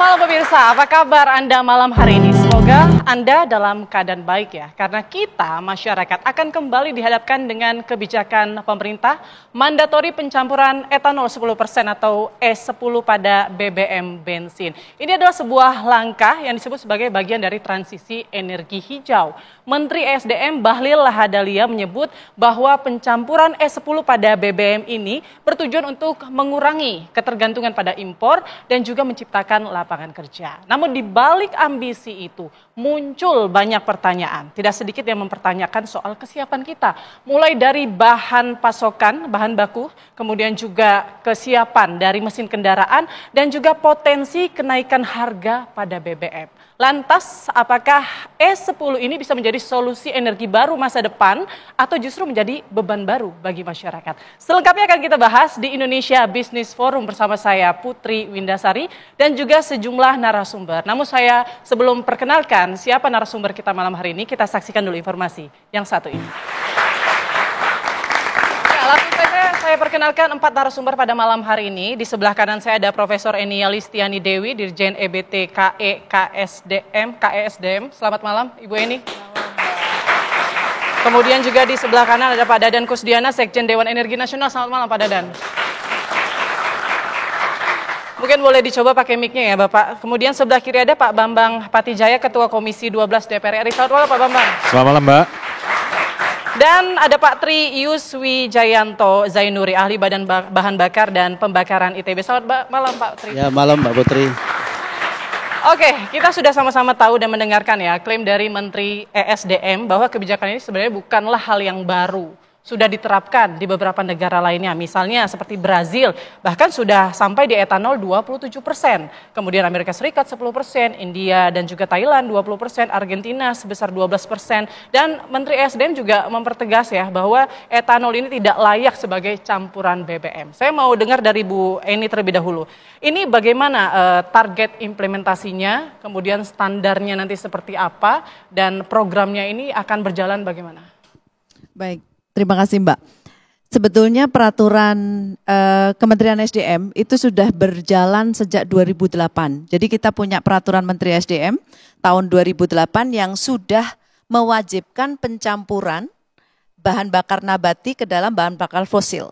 malam pemirsa, apa kabar Anda malam hari ini? Semoga Anda dalam keadaan baik ya, karena kita masyarakat akan kembali dihadapkan dengan kebijakan pemerintah mandatori pencampuran etanol 10% atau E10 pada BBM bensin. Ini adalah sebuah langkah yang disebut sebagai bagian dari transisi energi hijau. Menteri ESDM Bahlil Lahadalia menyebut bahwa pencampuran E10 pada BBM ini bertujuan untuk mengurangi ketergantungan pada impor dan juga menciptakan lapangan kerja. Namun di balik ambisi itu muncul banyak pertanyaan. Tidak sedikit yang mempertanyakan soal kesiapan kita. Mulai dari bahan pasokan, bahan baku, kemudian juga kesiapan dari mesin kendaraan dan juga potensi kenaikan harga pada BBM. Lantas, apakah E10 ini bisa menjadi solusi energi baru masa depan atau justru menjadi beban baru bagi masyarakat? Selengkapnya akan kita bahas di Indonesia Business Forum bersama saya Putri Windasari dan juga sejumlah narasumber. Namun saya sebelum perkenalkan siapa narasumber kita malam hari ini, kita saksikan dulu informasi yang satu ini. Langsung saja saya perkenalkan 4 narasumber pada malam hari ini. Di sebelah kanan saya ada Profesor Enia Listiani Dewi, Dirjen EBT KESDM. Selamat malam Ibu Eni. Kemudian juga di sebelah kanan ada Pak Dadan Kusdiana, Sekjen Dewan Energi Nasional. Selamat malam Pak Dadan. Mungkin boleh dicoba pakai mic-nya ya Bapak. Kemudian sebelah kiri ada Pak Bambang Patijaya, Ketua Komisi 12 DPR RI. Selamat malam Pak Bambang. Selamat malam Mbak. Dan ada Pak Tri Yuswijayanto Zainuri, ahli Badan Bahan Bakar dan Pembakaran ITB. Selamat malam Pak Tri. Ya, malam Mbak Putri. Oke, kita sudah sama-sama tahu dan mendengarkan ya klaim dari Menteri ESDM bahwa kebijakan ini sebenarnya bukanlah hal yang baru. Sudah diterapkan di beberapa negara lainnya, misalnya seperti Brazil, bahkan sudah sampai di etanol 27%. Kemudian Amerika Serikat 10%, India dan juga Thailand 20%, Argentina sebesar 12%. Dan Menteri ESDM juga mempertegas ya bahwa etanol ini tidak layak sebagai campuran BBM. Saya mau dengar dari Bu Eni terlebih dahulu. Ini bagaimana target implementasinya, kemudian standarnya nanti seperti apa, dan programnya ini akan berjalan bagaimana? Baik. Terima kasih Mbak. Sebetulnya peraturan Kementerian SDM itu sudah berjalan sejak 2008. Jadi kita punya peraturan Menteri SDM tahun 2008 yang sudah mewajibkan pencampuran bahan bakar nabati ke dalam bahan bakar fosil.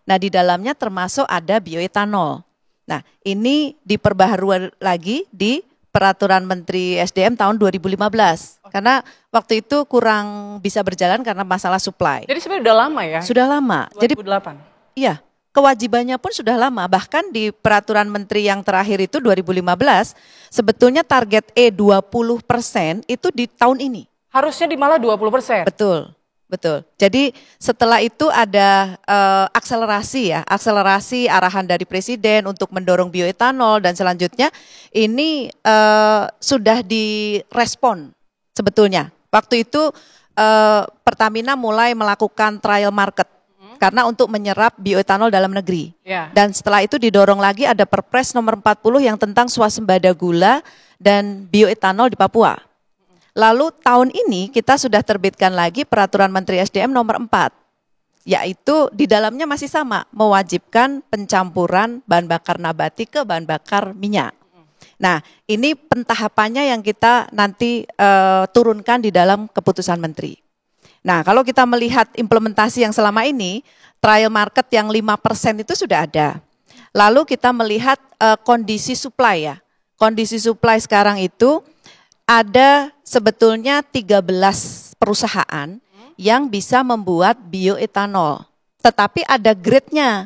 Nah di dalamnya termasuk ada bioetanol. Nah ini diperbaharui lagi di peraturan Menteri SDM tahun 2015. Karena waktu itu kurang bisa berjalan karena masalah supply. Jadi sebenarnya udah lama ya? Sudah lama. 2008. Jadi iya, kewajibannya pun sudah lama. Bahkan di peraturan menteri yang terakhir itu 2015, sebetulnya target E20% itu di tahun ini. Harusnya di malah 20%. Betul. Jadi setelah itu ada akselerasi arahan dari Presiden untuk mendorong bioetanol dan selanjutnya ini sudah direspon. Sebetulnya, waktu itu Pertamina mulai melakukan trial market karena untuk menyerap bioetanol dalam negeri. Dan setelah itu didorong lagi ada Perpres nomor 40 yang tentang swasembada gula dan bioetanol di Papua. Lalu tahun ini kita sudah terbitkan lagi peraturan Menteri SDM nomor 4, yaitu di dalamnya masih sama, mewajibkan pencampuran bahan bakar nabati ke bahan bakar minyak. Nah, ini pentahapannya yang kita nanti turunkan di dalam keputusan menteri. Nah, kalau kita melihat implementasi yang selama ini, trial market yang 5% itu sudah ada. Lalu kita melihat kondisi supply ya. Kondisi supply sekarang itu ada sebetulnya 13 perusahaan yang bisa membuat bioetanol. Tetapi ada grade-nya.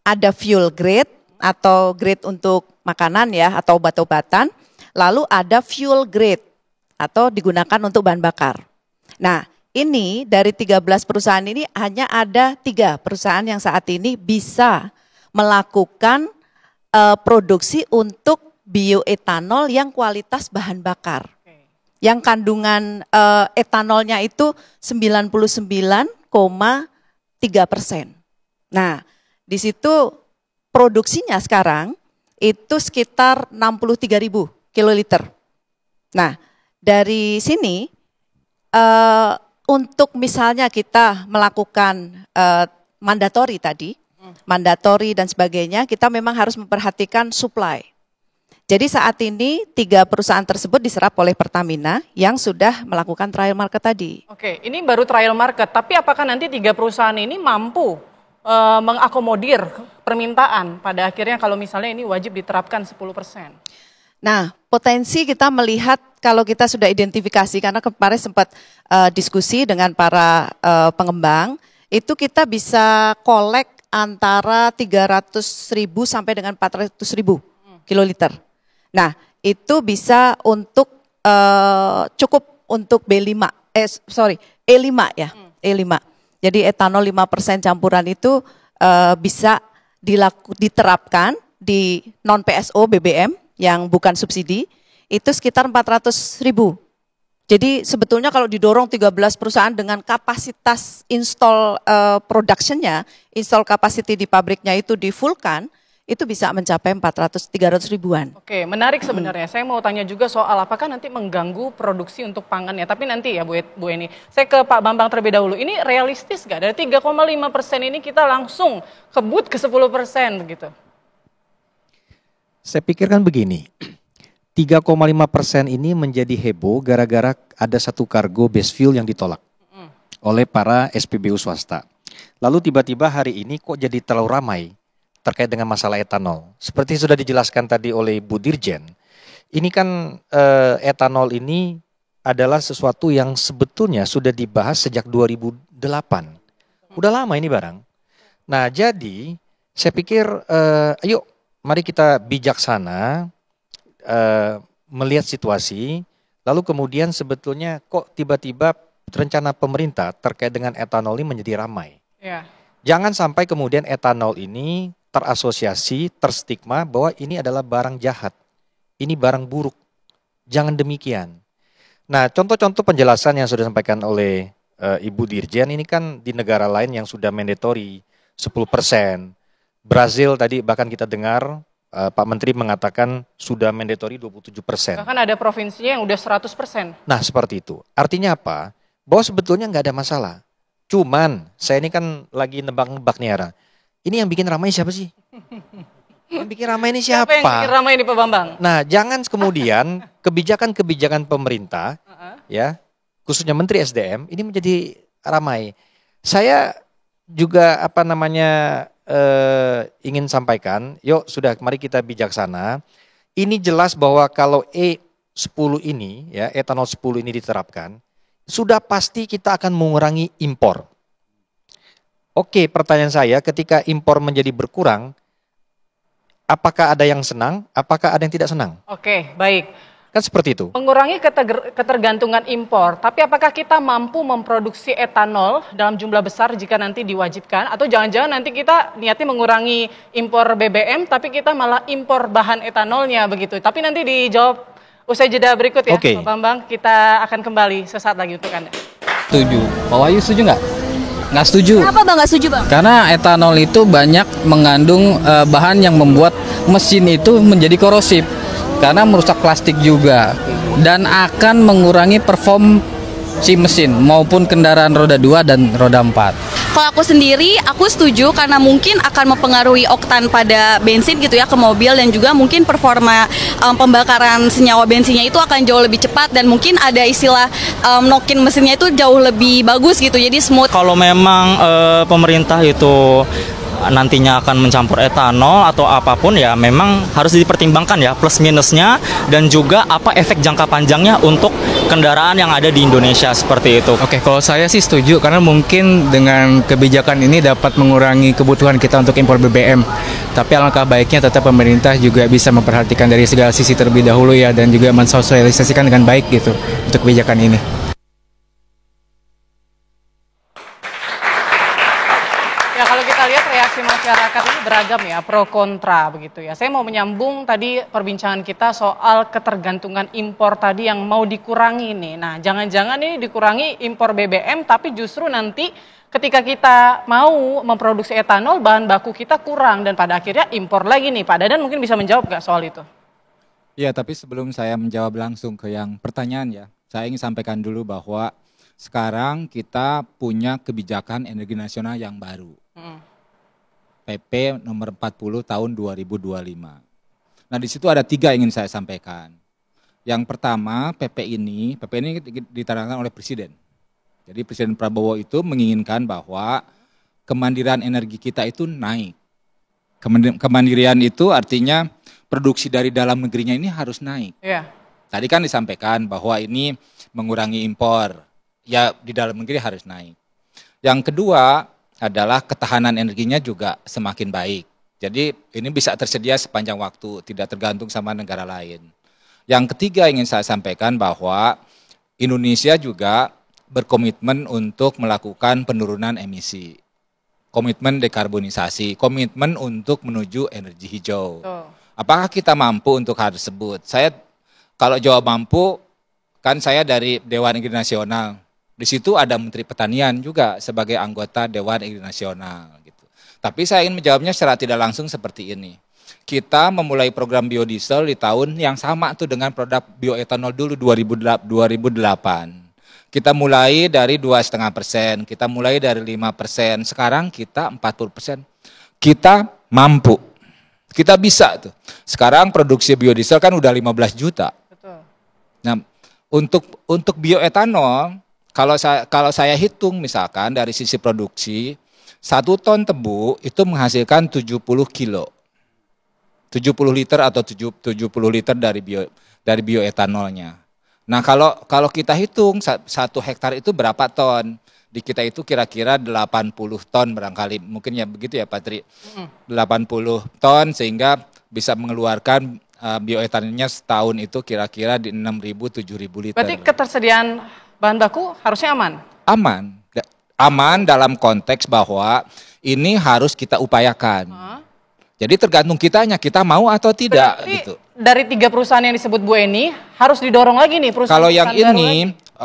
Ada fuel grade atau grade untuk makanan ya atau obat-obatan, lalu ada fuel grade atau digunakan untuk bahan bakar. Nah, ini dari 13 perusahaan ini hanya ada 3 perusahaan yang saat ini bisa melakukan produksi untuk bioetanol yang kualitas bahan bakar. Yang kandungan etanolnya itu 99,3%. Nah, di situ produksinya sekarang itu sekitar 63.000 kiloliter. Nah, dari sini untuk misalnya kita melakukan mandatori tadi, mandatori dan sebagainya, kita memang harus memperhatikan supply. Jadi saat ini 3 perusahaan tersebut diserap oleh Pertamina yang sudah melakukan trial market tadi. Oke, ini baru trial market, tapi apakah nanti 3 perusahaan ini mampu mengakomodir permintaan pada akhirnya kalau misalnya ini wajib diterapkan 10%? Nah, potensi kita melihat kalau kita sudah identifikasi, karena kemarin sempat diskusi dengan para pengembang, itu kita bisa kolek antara 300.000 sampai dengan 400.000 kiloliter. Nah, itu bisa untuk cukup untuk E5 ya, E5. Jadi etanol 5% campuran itu bisa diterapkan di non PSO BBM yang bukan subsidi, itu sekitar 400.000. Jadi sebetulnya kalau didorong 13 perusahaan dengan kapasitas install production-nya, install capacity di pabriknya itu di-fullkan, itu bisa mencapai 300 ribuan. Oke, menarik sebenarnya. Saya mau tanya juga soal apakah nanti mengganggu produksi untuk pangannya. Tapi nanti ya Bu Eni. Saya ke Pak Bambang terlebih dahulu. Ini realistis nggak? Dari 3,5% ini kita langsung kebut ke 10% begitu? Saya pikirkan begini, 3,5% ini menjadi heboh gara-gara ada satu kargo base fuel yang ditolak oleh para SPBU swasta. Lalu tiba-tiba hari ini kok jadi terlalu ramai terkait dengan masalah etanol. Seperti sudah dijelaskan tadi oleh Bu Dirjen, ini kan etanol ini adalah sesuatu yang sebetulnya sudah dibahas sejak 2008. Udah lama ini barang. Nah jadi saya pikir ayo mari kita bijaksana melihat situasi, lalu kemudian sebetulnya kok tiba-tiba rencana pemerintah terkait dengan etanol ini menjadi ramai. Ya. Jangan sampai kemudian etanol ini terasosiasi, terstigma bahwa ini adalah barang jahat, ini barang buruk. Jangan demikian. Nah, contoh-contoh penjelasan yang sudah disampaikan oleh Ibu Dirjen ini kan di negara lain yang sudah mandatory 10%. Brazil tadi bahkan kita dengar Pak Menteri mengatakan sudah mandatory 27%. Bahkan ada provinsinya yang udah 100%. Nah, seperti itu. Artinya apa? Bahwa sebetulnya nggak ada masalah. Cuman, saya ini kan lagi nebak-nebak nih Ara. Ini yang bikin ramai siapa sih? Yang bikin ramai ini siapa? Siapa yang bikin ramai ini Pak Bambang? Nah, jangan kemudian kebijakan-kebijakan pemerintah, ya, khususnya Menteri SDM, ini menjadi ramai. Saya juga ingin sampaikan, yuk sudah mari kita bijaksana. Ini jelas bahwa kalau E10 ini, ya, etanol 10 ini diterapkan, sudah pasti kita akan mengurangi impor. Oke, pertanyaan saya, ketika impor menjadi berkurang, apakah ada yang senang, apakah ada yang tidak senang? Oke, baik. Kan seperti itu. Mengurangi ketergantungan impor, tapi apakah kita mampu memproduksi etanol dalam jumlah besar jika nanti diwajibkan? Atau jangan-jangan nanti kita niatnya mengurangi impor BBM, tapi kita malah impor bahan etanolnya begitu. Tapi nanti dijawab usai jeda berikut ya, Pak Bambang. Kita akan kembali sesaat lagi untuk Anda. Setuju. Pak Wahyu setuju nggak? Nggak setuju. Kenapa Bang nggak setuju Bang? Karena etanol itu banyak mengandung bahan yang membuat mesin itu menjadi korosif. Karena merusak plastik juga. Dan akan mengurangi perform si mesin maupun kendaraan roda 2 dan roda 4. Kalau aku sendiri, aku setuju karena mungkin akan mempengaruhi oktan pada bensin gitu ya ke mobil dan juga mungkin performa pembakaran senyawa bensinnya itu akan jauh lebih cepat dan mungkin ada istilah nokin mesinnya itu jauh lebih bagus gitu, jadi smooth. Kalau memang pemerintah itu nantinya akan mencampur etanol atau apapun ya memang harus dipertimbangkan ya plus minusnya dan juga apa efek jangka panjangnya untuk kendaraan yang ada di Indonesia seperti itu. Oke, kalau saya sih setuju karena mungkin dengan kebijakan ini dapat mengurangi kebutuhan kita untuk impor BBM. Tapi alangkah baiknya tetap pemerintah juga bisa memperhatikan dari segala sisi terlebih dahulu ya dan juga mensosialisasikan dengan baik gitu untuk kebijakan ini. Ya kalau kita lihat reaksi masyarakat ini beragam ya, pro kontra begitu ya. Saya mau menyambung tadi perbincangan kita soal ketergantungan impor tadi yang mau dikurangi nih. Nah jangan-jangan ini dikurangi impor BBM tapi justru nanti ketika kita mau memproduksi etanol bahan baku kita kurang dan pada akhirnya impor lagi nih. Pak Dadan mungkin bisa menjawab nggak soal itu? Ya, tapi sebelum saya menjawab langsung ke yang pertanyaan ya, saya ingin sampaikan dulu bahwa sekarang kita punya kebijakan energi nasional yang baru. PP nomor 40 tahun 2025. Nah, di situ ada 3 yang ingin saya sampaikan. Yang pertama, PP ini ditandatangani oleh Presiden. Jadi Presiden Prabowo itu menginginkan bahwa kemandirian energi kita itu naik. Kemandirian itu artinya produksi dari dalam negerinya ini harus naik. Iya. Tadi kan disampaikan bahwa ini mengurangi impor. Ya, di dalam negeri harus naik. Yang kedua adalah ketahanan energinya juga semakin baik. Jadi ini bisa tersedia sepanjang waktu, tidak tergantung sama negara lain. Yang ketiga ingin saya sampaikan bahwa Indonesia juga berkomitmen untuk melakukan penurunan emisi. Komitmen dekarbonisasi, komitmen untuk menuju energi hijau. Apakah kita mampu untuk hal tersebut? Kalau jawab mampu, kan saya dari Dewan Energi Nasional. Di situ ada Menteri Pertanian juga sebagai anggota Dewan Energi Nasional. Gitu. Tapi saya ingin menjawabnya secara tidak langsung seperti ini. Kita memulai program biodiesel di tahun yang sama tuh dengan produk bioetanol dulu 2008. Kita mulai dari 2,5%, kita mulai dari 5%, sekarang kita 40%. Kita mampu, kita bisa tuh. Sekarang produksi biodiesel kan udah 15 juta. Nah, untuk bioetanol, kalau saya hitung misalkan dari sisi produksi, 1 ton tebu itu menghasilkan 70 kilo. 70 liter atau 70 liter dari bioetanolnya. Nah, kalau kita hitung 1 hektar itu berapa ton? Di kita itu kira-kira 80 ton barangkali. Mungkin ya begitu ya, Pak Tri. 80 ton sehingga bisa mengeluarkan bioetanolnya setahun itu kira-kira di 6.000 7.000 liter. Berarti ketersediaan bahan baku harusnya aman? Aman dalam konteks bahwa ini harus kita upayakan. Jadi tergantung kitanya, kita mau atau tidak. Berarti gitu. Dari 3 perusahaan yang disebut Bu Eni harus didorong lagi nih perusahaan.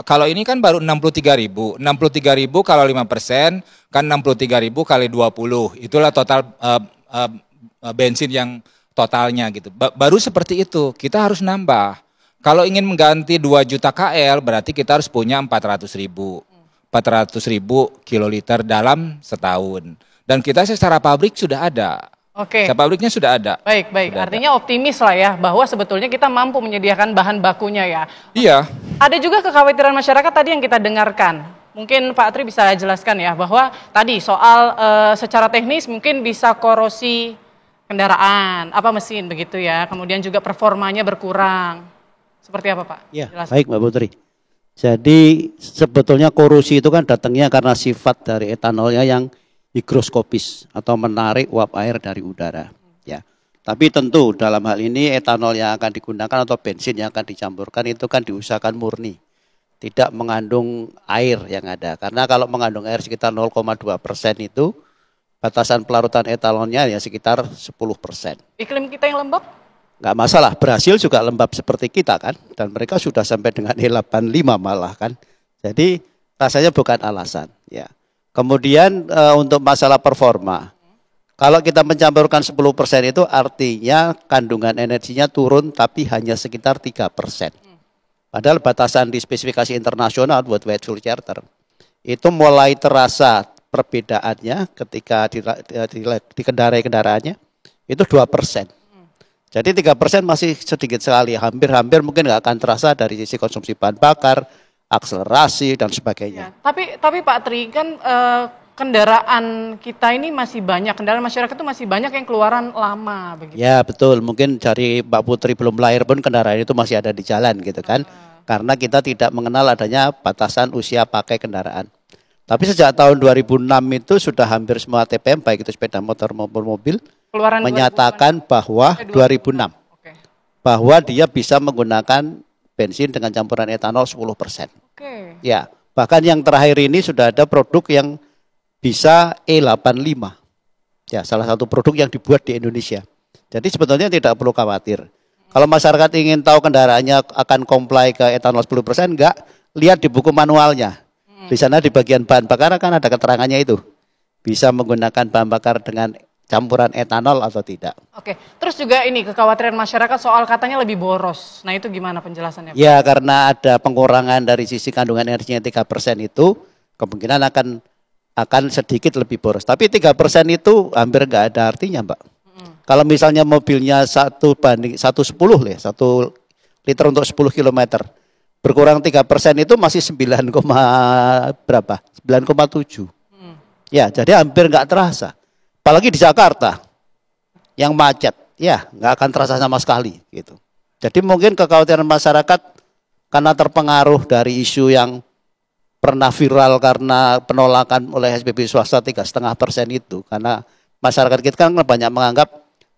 Kalau ini kan baru 63.000. 63.000 kalau 5% kan 63.000 kali 20. Itulah total bensin yang totalnya gitu. Baru seperti itu, kita harus nambah. Kalau ingin mengganti 2 juta KL berarti kita harus punya 400.000 kiloliter dalam setahun. Dan kita secara pabrik sudah ada. Oke. Pabriknya sudah ada. Baik. Sudah Artinya optimis lah ya bahwa sebetulnya kita mampu menyediakan bahan bakunya ya. Iya. Ada juga kekhawatiran masyarakat tadi yang kita dengarkan. Mungkin Pak Tri bisa jelaskan ya bahwa tadi soal secara teknis mungkin bisa korosi kendaraan, mesin begitu ya. Kemudian juga performanya berkurang. Seperti apa Pak? Ya, baik Mbak Putri. Jadi sebetulnya korosi itu kan datangnya karena sifat dari etanolnya yang higroskopis atau menarik uap air dari udara. Ya, tapi tentu dalam hal ini etanol yang akan digunakan atau bensin yang akan dicampurkan itu kan diusahakan murni, tidak mengandung air yang ada. Karena kalau mengandung air sekitar 0,2% itu batasan pelarutan etanolnya ya sekitar 10%. Iklim kita yang lembab? Nggak masalah, Brasil juga lembab seperti kita kan, dan mereka sudah sampai dengan E85 malah kan. Jadi rasanya bukan alasan. Ya. Kemudian untuk masalah performa, kalau kita mencampurkan 10% itu artinya kandungan energinya turun tapi hanya sekitar 3%. Padahal batasan di spesifikasi internasional buat wet fuel charter itu mulai terasa perbedaannya ketika dikendarai kendaraannya itu 2%. Jadi 3% masih sedikit sekali, hampir mungkin nggak akan terasa dari sisi konsumsi bahan bakar, akselerasi dan sebagainya. Ya, tapi Pak Tri kan kendaraan kita ini masih banyak, kendaraan masyarakat itu masih banyak yang keluaran lama begitu. Ya betul, mungkin dari Mbak Putri belum lahir pun kendaraan itu masih ada di jalan gitu kan. Karena kita tidak mengenal adanya batasan usia pakai kendaraan. Tapi sejak tahun 2006 itu sudah hampir semua TPM baik itu sepeda motor maupun mobil keluaran menyatakan bahwa 2006 bahwa dia bisa menggunakan bensin dengan campuran etanol 10%. Ya, bahkan yang terakhir ini sudah ada produk yang bisa E85. Ya, salah satu produk yang dibuat di Indonesia. Jadi sebetulnya tidak perlu khawatir. Kalau masyarakat ingin tahu kendaraannya akan comply ke etanol 10%, enggak, lihat di buku manualnya. Di sana di bagian bahan bakar kan ada keterangannya itu. Bisa menggunakan bahan bakar dengan campuran etanol atau tidak. Oke, terus juga ini kekhawatiran masyarakat soal katanya lebih boros. Nah itu gimana penjelasannya? Ya karena ada pengurangan dari sisi kandungan energinya 3% itu kemungkinan akan sedikit lebih boros. Tapi 3% itu hampir nggak ada artinya Mbak. Kalau misalnya mobilnya 1:110 ya, 1 liter untuk 10 kilometer. Berkurang 3% itu masih 9, berapa? 9,7. Ya, jadi hampir nggak terasa. Apalagi di Jakarta yang macet, ya nggak akan terasa sama sekali gitu. Jadi mungkin kekhawatiran masyarakat karena terpengaruh dari isu yang pernah viral karena penolakan oleh SPBU swasta 3,5% itu, karena masyarakat kita kan banyak menganggap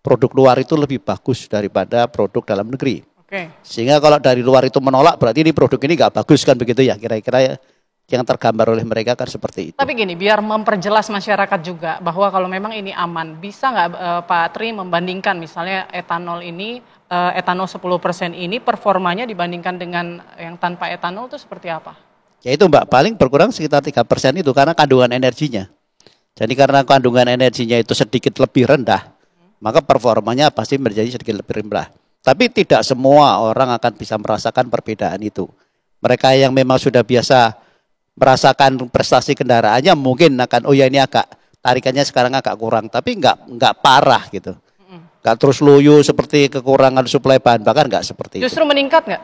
produk luar itu lebih bagus daripada produk dalam negeri. Oke. Sehingga kalau dari luar itu menolak, berarti ini produk ini nggak bagus kan begitu ya, kira-kira yang tergambar oleh mereka kan seperti itu. Tapi gini, biar memperjelas masyarakat juga bahwa kalau memang ini aman, bisa nggak Pak Tri membandingkan misalnya etanol ini, etanol 10% ini performanya dibandingkan dengan yang tanpa etanol itu seperti apa? Ya itu Mbak, paling berkurang sekitar 3% itu karena kandungan energinya. Jadi karena kandungan energinya itu sedikit lebih rendah, maka performanya pasti menjadi sedikit lebih rendah. Tapi tidak semua orang akan bisa merasakan perbedaan itu. Mereka yang memang sudah biasa merasakan prestasi kendaraannya mungkin akan, oh ya ini agak tarikannya sekarang agak kurang, tapi enggak parah gitu. Enggak terus loyo seperti kekurangan suplai bahan bakar, enggak seperti itu. Justru meningkat nggak?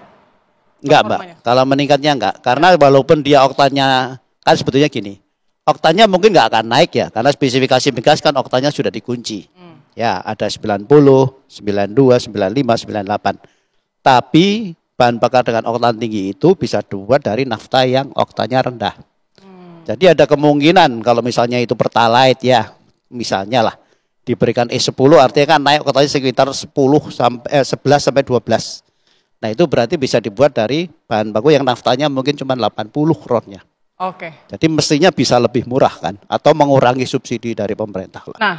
Enggak Mbak, kalau meningkatnya enggak. Karena walaupun dia oktannya, kan sebetulnya gini, oktannya mungkin enggak akan naik ya, karena spesifikasi migas kan oktannya sudah dikunci. Ya ada 90, 92, 95, 98. Tapi bahan bakar dengan oktan tinggi itu bisa dibuat dari nafta yang oktannya rendah. Jadi ada kemungkinan kalau misalnya itu pertalite ya, misalnya lah, diberikan E10 artinya kan naik oktannya sekitar 11 sampai 12. Nah itu berarti bisa dibuat dari bahan baku yang naftanya mungkin cuma 80 ronnya. Oke. Jadi mestinya bisa lebih murah kan, atau mengurangi subsidi dari pemerintah lah. Nah,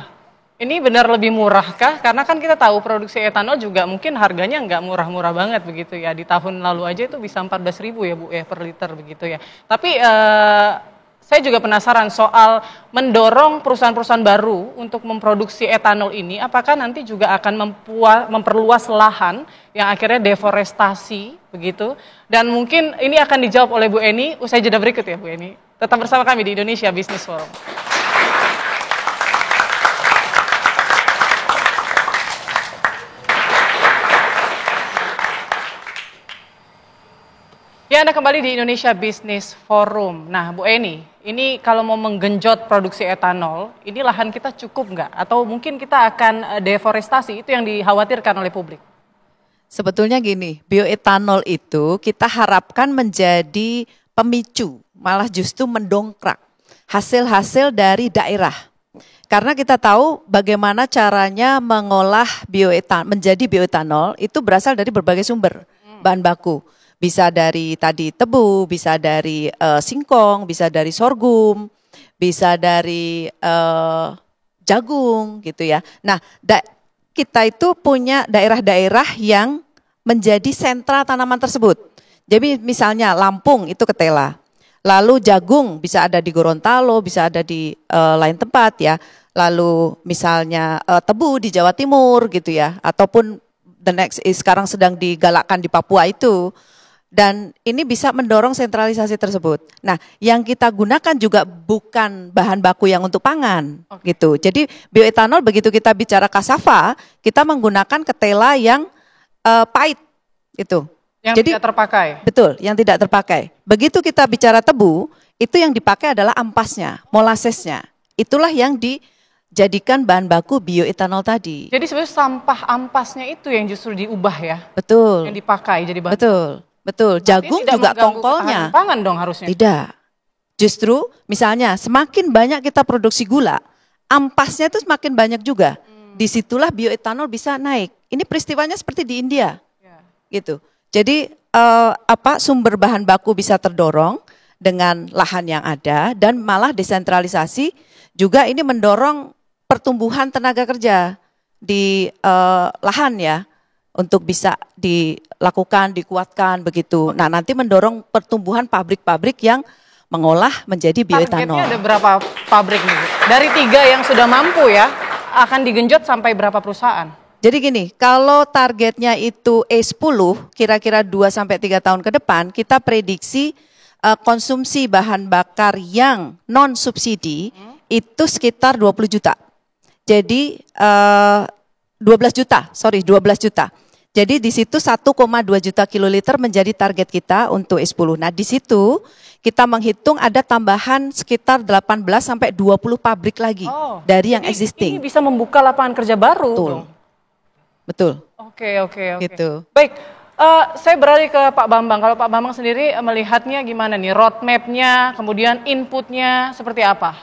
ini benar lebih murah kah? Karena kan kita tahu produksi etanol juga mungkin harganya nggak murah-murah banget begitu ya. Di tahun lalu aja itu bisa 14.000 ya Bu ya per liter begitu ya. Tapi saya juga penasaran soal mendorong perusahaan-perusahaan baru untuk memproduksi etanol ini. Apakah nanti juga akan memperluas lahan yang akhirnya deforestasi begitu? Dan mungkin ini akan dijawab oleh Bu Eni usai jeda berikut ya Bu Eni. Tetap bersama kami di Indonesia Business Forum. Ya, Anda kembali di Indonesia Business Forum. Nah, Bu Eni, ini kalau mau menggenjot produksi etanol, ini lahan kita cukup nggak? Atau mungkin kita akan deforestasi, itu yang dikhawatirkan oleh publik? Sebetulnya gini, bioetanol itu kita harapkan menjadi pemicu, malah justru mendongkrak hasil-hasil dari daerah. Karena kita tahu bagaimana caranya mengolah menjadi bioetanol itu berasal dari berbagai sumber bahan baku. Bisa dari tadi tebu, bisa dari singkong, bisa dari sorghum, bisa dari jagung gitu ya. Nah, kita itu punya daerah-daerah yang menjadi sentra tanaman tersebut. Jadi misalnya Lampung itu ketela, lalu jagung bisa ada di Gorontalo, bisa ada di lain tempat ya. Lalu misalnya tebu di Jawa Timur gitu ya, ataupun the next is sekarang sedang digalakkan di Papua itu. Dan ini bisa mendorong sentralisasi tersebut. Nah, yang kita gunakan juga bukan bahan baku yang untuk pangan, gitu. Jadi bioetanol begitu kita bicara cassava, kita menggunakan ketela yang pahit, gitu. Yang Jadi, tidak terpakai. Betul, yang tidak terpakai. Begitu kita bicara tebu, itu yang dipakai adalah ampasnya, molasesnya. Itulah yang dijadikan bahan baku bioetanol tadi. Jadi sebenarnya sampah ampasnya itu yang justru diubah ya? Betul. Yang dipakai jadi bahan. Betul, jagung juga tongkolnya. Pangan dong harusnya. Tidak. Justru misalnya semakin banyak kita produksi gula, ampasnya itu semakin banyak juga. Disitulah bioetanol bisa naik. Ini peristiwanya seperti di India. Gitu. Jadi sumber bahan baku bisa terdorong dengan lahan yang ada dan malah desentralisasi juga ini mendorong pertumbuhan tenaga kerja di lahan ya. Untuk bisa dilakukan, dikuatkan begitu. Nah nanti mendorong pertumbuhan pabrik-pabrik yang mengolah menjadi bioetanol. Targetnya ada berapa pabrik nih? Dari 3 yang sudah mampu ya, akan digenjot sampai berapa perusahaan? Jadi gini, kalau targetnya itu E10, kira-kira 2-3 tahun ke depan, kita prediksi konsumsi bahan bakar yang non-subsidi itu sekitar 20 juta. Jadi 12 juta. Jadi di situ 1,2 juta kiloliter menjadi target kita untuk E10. Nah di situ kita menghitung ada tambahan sekitar 18 sampai 20 pabrik lagi dari yang existing. Ini bisa membuka lapangan kerja baru. Betul. Oke. Gitu. Baik, saya beralih ke Pak Bambang. Kalau Pak Bambang sendiri melihatnya gimana nih? Roadmap-nya, kemudian inputnya seperti apa?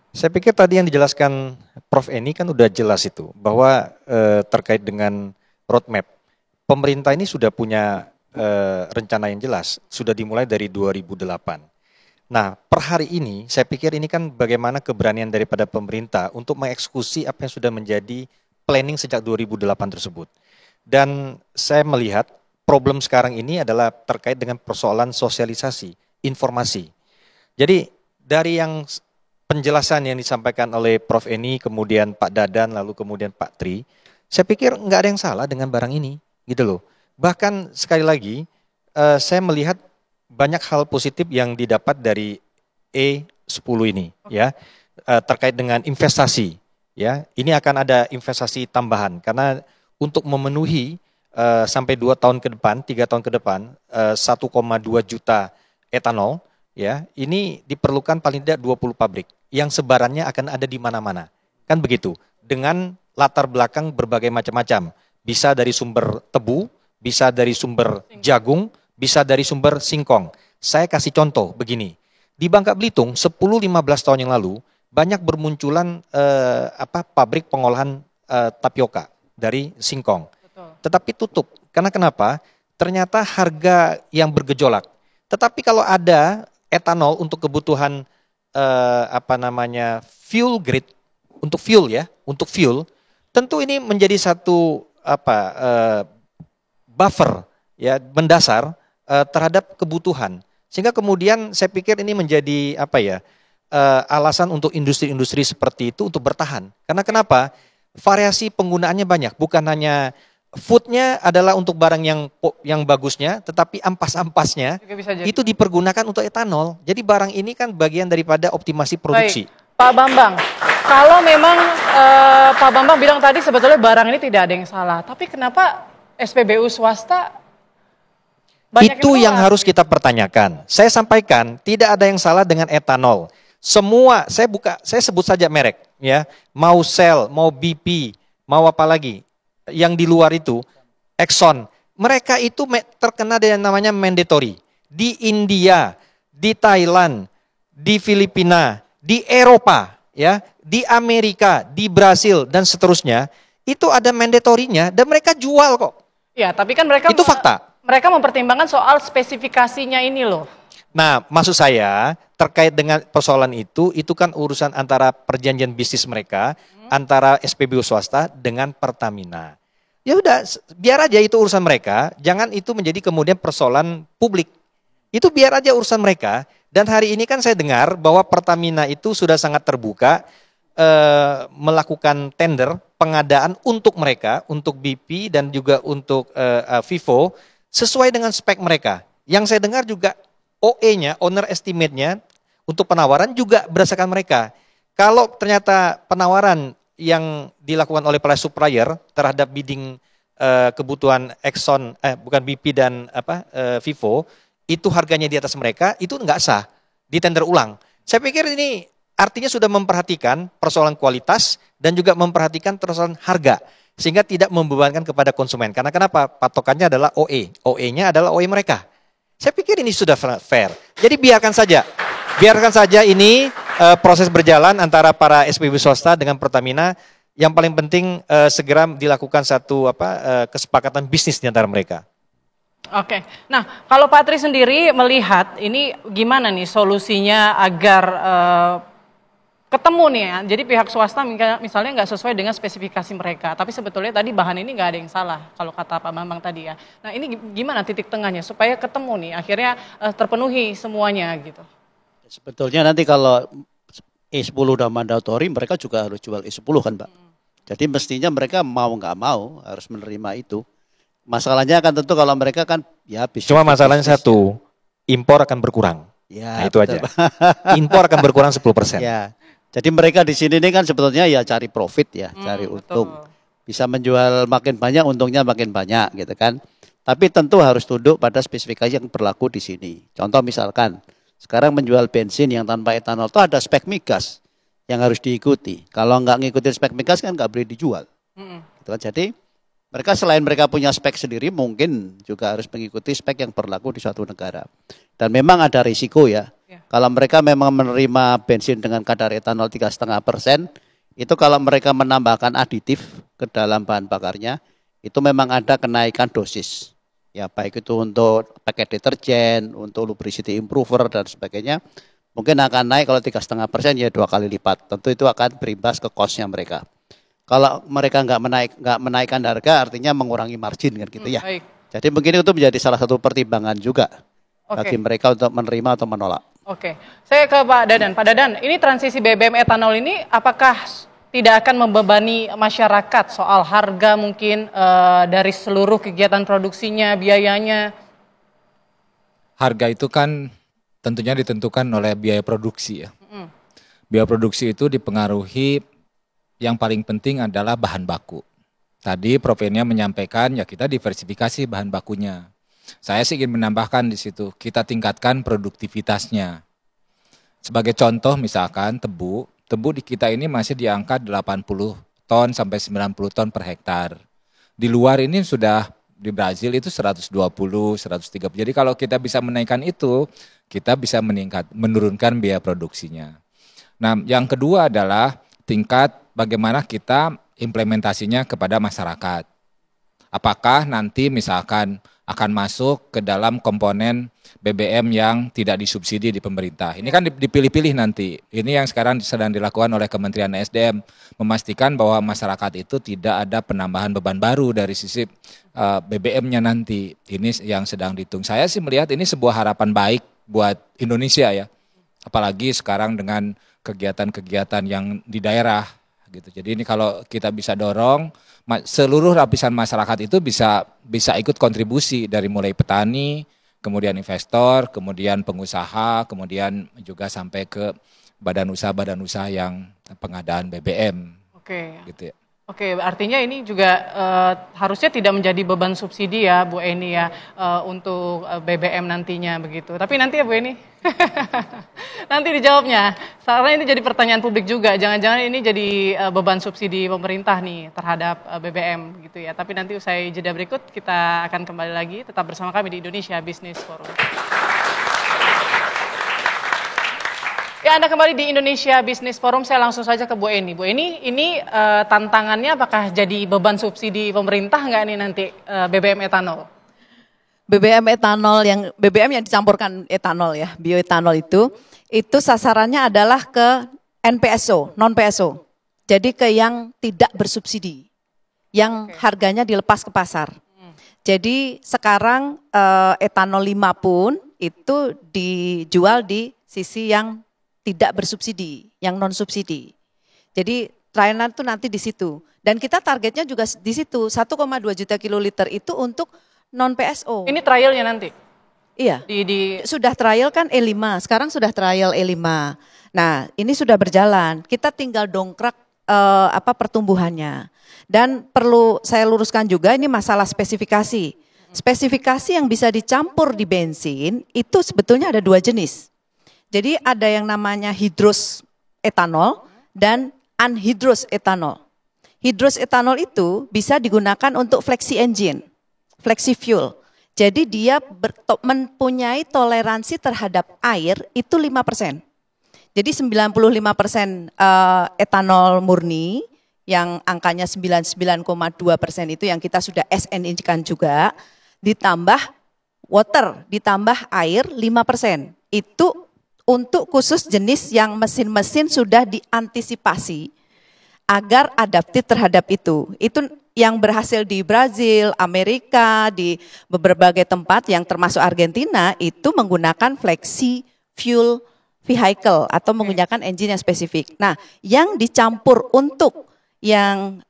Saya pikir tadi yang dijelaskan Prof. Eni kan udah jelas itu. Bahwa terkait dengan roadmap. Pemerintah ini sudah punya rencana yang jelas, sudah dimulai dari 2008. Nah, per hari ini saya pikir ini kan bagaimana keberanian daripada pemerintah untuk mengeksekusi apa yang sudah menjadi planning sejak 2008 tersebut. Dan saya melihat problem sekarang ini adalah terkait dengan persoalan sosialisasi, informasi. Jadi dari yang penjelasan yang disampaikan oleh Prof. Eni, kemudian Pak Dadan, lalu kemudian Pak Tri, saya pikir nggak ada yang salah dengan barang ini. Gitu loh. Bahkan sekali lagi saya melihat banyak hal positif yang didapat dari E10 ini ya terkait dengan investasi ya. Ini akan ada investasi tambahan karena untuk memenuhi sampai 2 tahun ke depan, 3 tahun ke depan 1,2 juta etanol ya. Ini diperlukan paling tidak 20 pabrik yang sebarannya akan ada di mana-mana. Kan begitu. Dengan latar belakang berbagai macam-macam. Bisa dari sumber tebu, bisa dari sumber jagung, bisa dari sumber singkong. Saya kasih contoh begini. Di Bangka Belitung 10-15 tahun yang lalu banyak bermunculan pabrik pengolahan tapioka dari singkong. Tetapi tutup. Karena kenapa? Ternyata harga yang bergejolak. Tetapi kalau ada etanol untuk kebutuhan fuel grade untuk fuel ya, untuk fuel, tentu ini menjadi satu buffer ya mendasar terhadap kebutuhan sehingga kemudian saya pikir ini menjadi alasan untuk industri-industri seperti itu untuk bertahan karena kenapa variasi penggunaannya banyak bukan hanya foodnya adalah untuk barang yang bagusnya tetapi ampas-ampasnya itu dipergunakan untuk etanol jadi barang ini kan bagian daripada optimasi produksi. Baik. Pak Bambang, kalau memang Pak Bambang bilang tadi sebetulnya barang ini tidak ada yang salah, tapi kenapa SPBU swasta banyak itu yang harus kita pertanyakan. Saya sampaikan tidak ada yang salah dengan etanol. Semua saya sebut saja merek ya, mau Shell, mau BP, mau apa lagi yang di luar itu Exxon, mereka itu terkena dengan namanya mandatory di India, di Thailand, di Filipina. Di Eropa, ya, di Amerika, di Brasil dan seterusnya itu ada mandatorinya dan mereka jual kok. Ya, tapi kan mereka itu fakta. Mereka mempertimbangkan soal spesifikasinya ini loh. Nah, maksud saya terkait dengan persoalan itu kan urusan antara perjanjian bisnis mereka antara SPBU swasta dengan Pertamina. Ya udah, biar aja itu urusan mereka, jangan itu menjadi kemudian persoalan publik. Itu biar aja urusan mereka. Dan hari ini kan saya dengar bahwa Pertamina itu sudah sangat terbuka melakukan tender pengadaan untuk mereka, untuk BP dan juga untuk Vivo sesuai dengan spek mereka. Yang saya dengar juga OE-nya, owner estimate-nya untuk penawaran juga berdasarkan mereka. Kalau ternyata penawaran yang dilakukan oleh para supplier terhadap bidding kebutuhan Exxon, bukan BP dan Vivo, itu harganya di atas mereka, itu nggak sah, di tender ulang. Saya pikir ini artinya sudah memperhatikan persoalan kualitas dan juga memperhatikan persoalan harga, sehingga tidak membebankan kepada konsumen. Karena kenapa? Patokannya adalah OE, OE-nya adalah OE mereka. Saya pikir ini sudah fair. Jadi biarkan saja ini proses berjalan antara para SPBU swasta dengan Pertamina. Yang paling penting segera dilakukan satu kesepakatan bisnis di antara mereka. Oke, nah kalau Pak Tri sendiri melihat ini gimana nih solusinya agar ketemu nih ya, jadi pihak swasta misalnya nggak sesuai dengan spesifikasi mereka, tapi sebetulnya tadi bahan ini nggak ada yang salah kalau kata Pak Bambang tadi ya. Nah ini gimana titik tengahnya supaya ketemu nih, akhirnya terpenuhi semuanya gitu. Sebetulnya nanti kalau E10 udah mandatori, mereka juga harus jual E10 kan Pak. Jadi mestinya mereka mau nggak mau harus menerima itu. Masalahnya kan tentu kalau mereka kan ya bisnis. Cuma masalahnya satu, impor akan berkurang. Ya, nah, itu betul. Aja. Impor akan berkurang 10%. Ya. Jadi mereka di sini ini kan sebetulnya ya cari profit ya, cari untung. Bisa menjual makin banyak, untungnya makin banyak gitu kan. Tapi tentu harus tunduk pada spesifikasi yang berlaku di sini. Contoh misalkan, sekarang menjual bensin yang tanpa etanol itu ada spek migas yang harus diikuti. Kalau nggak ngikutin spek migas kan nggak boleh dijual. Gitu kan. Jadi mereka selain mereka punya spek sendiri, mungkin juga harus mengikuti spek yang berlaku di suatu negara. Dan memang ada risiko ya. Kalau mereka memang menerima bensin dengan kadar etanol 3,5%, itu kalau mereka menambahkan aditif ke dalam bahan bakarnya, itu memang ada kenaikan dosis. Ya baik itu untuk paket deterjen, untuk lubricity improver dan sebagainya. Mungkin akan naik kalau 3,5% ya 2 kali lipat. Tentu itu akan berimbas ke cost-nya mereka. Kalau mereka nggak menaikkan harga, artinya mengurangi margin kan gitu ya. Baik. Jadi mungkin itu menjadi salah satu pertimbangan juga bagi mereka untuk menerima atau menolak. Oke, saya ke Pak Dadan. Pak Dadan, ini transisi BBM etanol ini apakah tidak akan membebani masyarakat soal harga mungkin dari seluruh kegiatan produksinya, biayanya? Harga itu kan tentunya ditentukan oleh biaya produksi ya. Biaya produksi itu dipengaruhi, yang paling penting adalah bahan baku. Tadi Prof. Enia menyampaikan ya kita diversifikasi bahan bakunya. Saya sih ingin menambahkan di situ, kita tingkatkan produktivitasnya. Sebagai contoh misalkan tebu di kita ini masih di angka 80 ton sampai 90 ton per hektar. Di luar ini sudah di Brazil itu 120, 130. Jadi kalau kita bisa menaikkan itu, kita bisa menurunkan biaya produksinya. Nah, yang kedua adalah tingkat bagaimana kita implementasinya kepada masyarakat. Apakah nanti misalkan akan masuk ke dalam komponen BBM yang tidak disubsidi di pemerintah. Ini kan dipilih-pilih nanti. Ini yang sekarang sedang dilakukan oleh Kementerian SDM. Memastikan bahwa masyarakat itu tidak ada penambahan beban baru dari sisi BBM-nya nanti. Ini yang sedang dihitung. Saya sih melihat ini sebuah harapan baik buat Indonesia ya. Apalagi sekarang dengan kegiatan-kegiatan yang di daerah gitu. Jadi ini kalau kita bisa dorong seluruh lapisan masyarakat itu bisa ikut kontribusi dari mulai petani, kemudian investor, kemudian pengusaha, kemudian juga sampai ke badan usaha yang pengadaan BBM. Oke. Gitu ya. Oke, artinya ini juga harusnya tidak menjadi beban subsidi ya Bu Eni ya untuk BBM nantinya begitu. Tapi nanti ya Bu Eni, nanti dijawabnya. Soalnya ini jadi pertanyaan publik juga, jangan-jangan ini jadi beban subsidi pemerintah nih terhadap BBM gitu ya. Tapi nanti usai jeda berikut kita akan kembali lagi, tetap bersama kami di Indonesia Business Forum. Ya, Anda kembali di Indonesia Business Forum, saya langsung saja ke Bu Eni. Bu Eni, ini tantangannya apakah jadi beban subsidi pemerintah nggak nih nanti BBM etanol? BBM yang dicampurkan etanol ya, bioetanol itu sasarannya adalah ke NPSO, non PSO. Jadi ke yang tidak bersubsidi, yang harganya dilepas ke pasar. Jadi sekarang etanol 5 pun itu dijual di sisi yang tidak bersubsidi, yang non subsidi. Jadi trialnya itu nanti di situ. Dan kita targetnya juga di situ, 1,2 juta kiloliter itu untuk non PSO. Ini trialnya nanti? Iya, sudah trial kan E5, sekarang sudah trial E5. Nah ini sudah berjalan, kita tinggal dongkrak pertumbuhannya. Dan perlu saya luruskan juga ini masalah spesifikasi. Spesifikasi yang bisa dicampur di bensin itu sebetulnya ada 2 jenis. Jadi ada yang namanya hydrous etanol dan anhydrous etanol. Hydrous etanol itu bisa digunakan untuk flexi engine, flexi fuel. Jadi dia mempunyai toleransi terhadap air itu 5%. Jadi 95% etanol murni yang angkanya 99,2% itu yang kita sudah SNI-kan juga, ditambah water, ditambah air 5%. Itu untuk khusus jenis yang mesin-mesin sudah diantisipasi agar adaptif terhadap itu. Itu yang berhasil di Brazil, Amerika, di berbagai tempat yang termasuk Argentina itu menggunakan flexi fuel vehicle atau menggunakan engine yang spesifik. Nah, yang dicampur untuk yang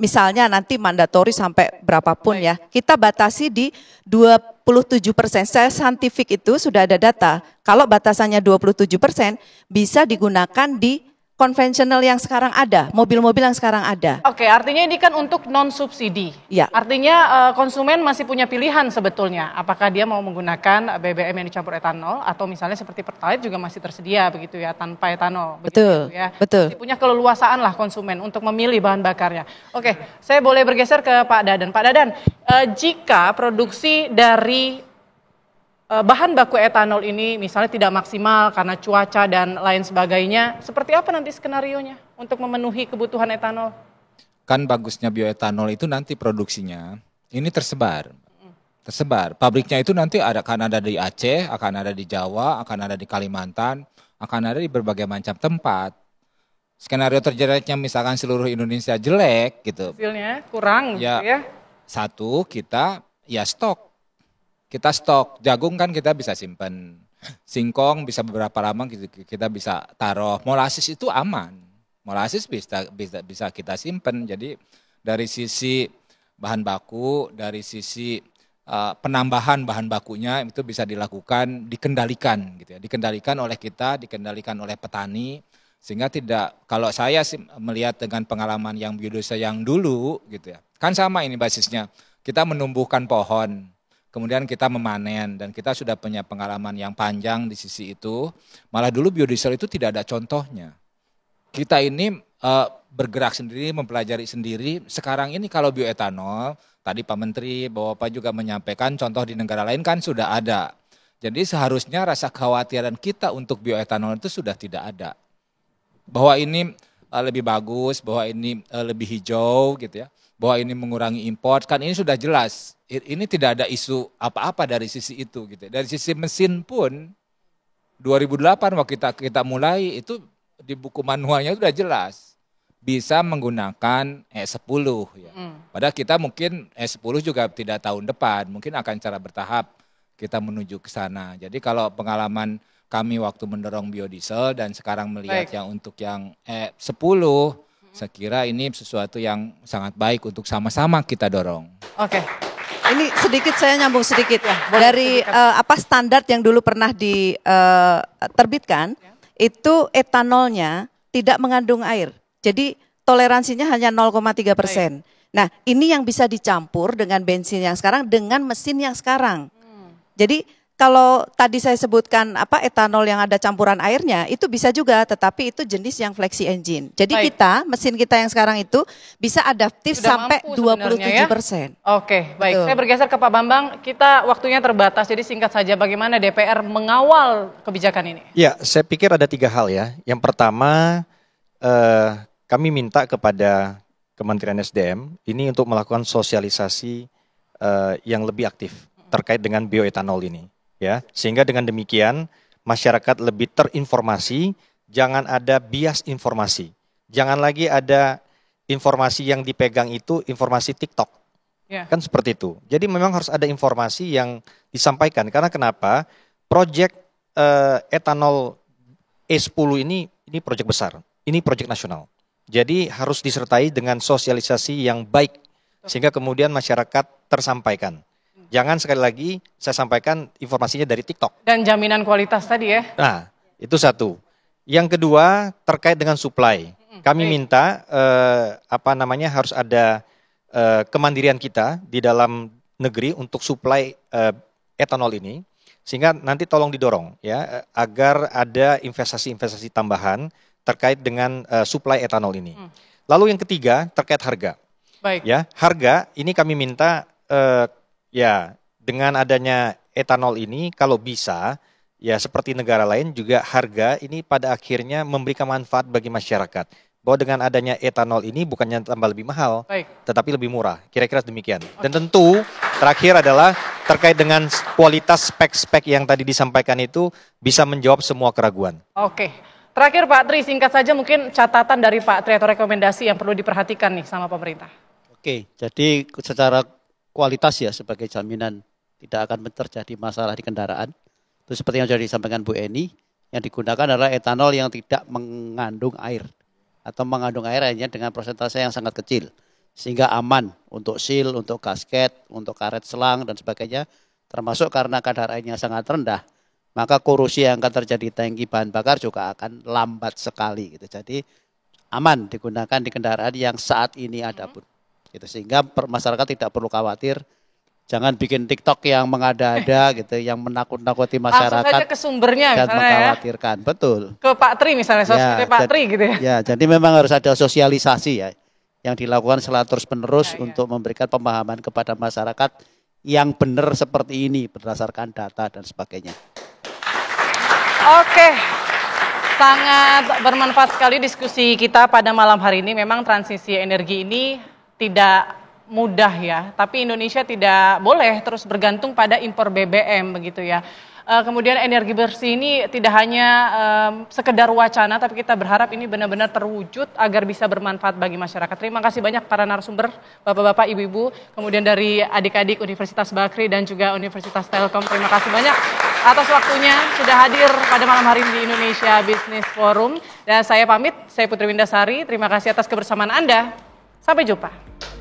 misalnya nanti mandatori sampai berapapun ya, kita batasi di 27%. Secara saintifik itu sudah ada data. Kalau batasannya 27% bisa digunakan di konvensional yang sekarang ada, mobil-mobil yang sekarang ada. Oke, artinya ini kan untuk non-subsidi. Ya. Artinya konsumen masih punya pilihan sebetulnya. Apakah dia mau menggunakan BBM yang dicampur etanol atau misalnya seperti Pertalite juga masih tersedia begitu ya, tanpa etanol. Betul, ya. betul. Masih punya keleluasaan lah konsumen untuk memilih bahan bakarnya. Oke, saya boleh bergeser ke Pak Dadan. Pak Dadan, jika produksi dari bahan baku etanol ini misalnya tidak maksimal karena cuaca dan lain sebagainya, seperti apa nanti skenarionya untuk memenuhi kebutuhan etanol? Kan bagusnya bioetanol itu nanti produksinya ini tersebar. Pabriknya itu nanti akan ada di Aceh, akan ada di Jawa, akan ada di Kalimantan, akan ada di berbagai macam tempat. Skenario terjeleknya misalkan seluruh Indonesia jelek gitu. Hasilnya kurang Ya, gitu ya. satu kita ya stok. Kita stok, jagung kan kita bisa simpen, singkong bisa beberapa lama kita bisa taruh, molasis itu aman, molasis bisa kita simpen. Jadi dari sisi bahan baku, dari sisi penambahan bahan bakunya itu bisa dilakukan, dikendalikan gitu ya, dikendalikan oleh kita, dikendalikan oleh petani, sehingga tidak, kalau saya sih melihat dengan pengalaman yang biodiesel yang dulu gitu ya, kan sama ini basisnya, kita menumbuhkan pohon. Kemudian kita memanen dan kita sudah punya pengalaman yang panjang di sisi itu. Malah dulu biodiesel itu tidak ada contohnya. Kita ini bergerak sendiri, mempelajari sendiri. Sekarang ini kalau bioetanol, tadi Pak Menteri, Bapak juga menyampaikan contoh di negara lain kan sudah ada. Jadi seharusnya rasa kekhawatiran kita untuk bioetanol itu sudah tidak ada. Bahwa ini lebih bagus, bahwa ini lebih hijau gitu ya. Bahwa ini mengurangi impor, kan ini sudah jelas. Ini tidak ada isu apa-apa dari sisi itu gitu. Dari sisi mesin pun 2008 waktu kita mulai itu di buku manualnya sudah jelas bisa menggunakan E10 ya. Padahal kita mungkin E10 juga tidak tahun depan, mungkin akan cara bertahap kita menuju ke sana. Jadi kalau pengalaman kami waktu mendorong biodiesel dan sekarang melihat yang untuk yang E10, saya kira ini sesuatu yang sangat baik untuk sama-sama kita dorong. Oke. Ini sedikit saya nyambung sedikit dari standar yang dulu pernah diterbitkan itu etanolnya tidak mengandung air. Jadi toleransinya hanya 0,3%. Nah, ini yang bisa dicampur dengan bensin yang sekarang dengan mesin yang sekarang. Jadi kalau tadi saya sebutkan etanol yang ada campuran airnya itu bisa juga, tetapi itu jenis yang flexi engine. Jadi mesin kita yang sekarang itu bisa adaptif sudah sampai 27%. Oke, baik. Betul. Saya bergeser ke Pak Bambang. Kita waktunya terbatas, jadi singkat saja bagaimana DPR mengawal kebijakan ini? Ya, saya pikir ada 3 hal ya. Yang pertama, kami minta kepada Kementerian SDM ini untuk melakukan sosialisasi yang lebih aktif terkait dengan bioetanol ini. Ya, sehingga dengan demikian masyarakat lebih terinformasi, jangan ada bias informasi. Jangan lagi ada informasi yang dipegang itu informasi TikTok. Kan seperti itu. Jadi memang harus ada informasi yang disampaikan. Karena kenapa? Proyek etanol E10 ini proyek besar. Ini proyek nasional. Jadi harus disertai dengan sosialisasi yang baik sehingga kemudian masyarakat tersampaikan. Jangan sekali lagi saya sampaikan informasinya dari TikTok. Dan jaminan kualitas tadi ya. Nah, itu satu. Yang kedua terkait dengan supply. Kami minta harus ada kemandirian kita di dalam negeri untuk supply etanol ini, sehingga nanti tolong didorong ya agar ada investasi-investasi tambahan terkait dengan supply etanol ini. Lalu yang ketiga terkait harga. Baik. Ya, harga ini kami minta ya, dengan adanya etanol ini kalau bisa, ya seperti negara lain juga harga ini pada akhirnya memberikan manfaat bagi masyarakat. Bahwa dengan adanya etanol ini bukannya tambah lebih mahal, tetapi lebih murah. Kira-kira demikian. Dan tentu terakhir adalah terkait dengan kualitas spek-spek yang tadi disampaikan itu bisa menjawab semua keraguan. Oke. Terakhir Pak Tri, singkat saja mungkin catatan dari Pak Tri atau rekomendasi yang perlu diperhatikan nih sama pemerintah. Oke, jadi secara kualitas ya sebagai jaminan tidak akan terjadi masalah di kendaraan. Itu seperti yang sudah disampaikan Bu Eni, yang digunakan adalah etanol yang tidak mengandung air atau mengandung air hanya dengan persentase yang sangat kecil sehingga aman untuk seal, untuk gasket, untuk karet selang dan sebagainya, termasuk karena kadar airnya sangat rendah maka korosi yang akan terjadi tangki bahan bakar juga akan lambat sekali gitu. Jadi aman digunakan di kendaraan yang saat ini ada pun. Gitu. Sehingga masyarakat tidak perlu khawatir. Jangan bikin TikTok yang mengada-ada gitu, yang menakut-nakuti masyarakat. Langsung saja ke sumbernya dan misalnya mengkhawatirkan, betul. Ke Pak Tri misalnya, sosmed Pak Tri gitu ya. Ya, jadi memang harus ada sosialisasi ya, yang dilakukan secara terus-menerus untuk memberikan pemahaman kepada masyarakat yang benar seperti ini berdasarkan data dan sebagainya. Oke, sangat bermanfaat sekali diskusi kita pada malam hari ini. Memang transisi energi ini tidak mudah ya, tapi Indonesia tidak boleh terus bergantung pada impor BBM begitu ya. Kemudian energi bersih ini tidak hanya sekedar wacana, tapi kita berharap ini benar-benar terwujud agar bisa bermanfaat bagi masyarakat. Terima kasih banyak para narasumber, bapak-bapak, ibu-ibu, kemudian dari adik-adik Universitas Bakri dan juga Universitas Telkom. Terima kasih banyak atas waktunya sudah hadir pada malam hari ini di Indonesia Business Forum. Dan saya pamit, saya Putri Windasari. Terima kasih atas kebersamaan Anda. Sampai jumpa.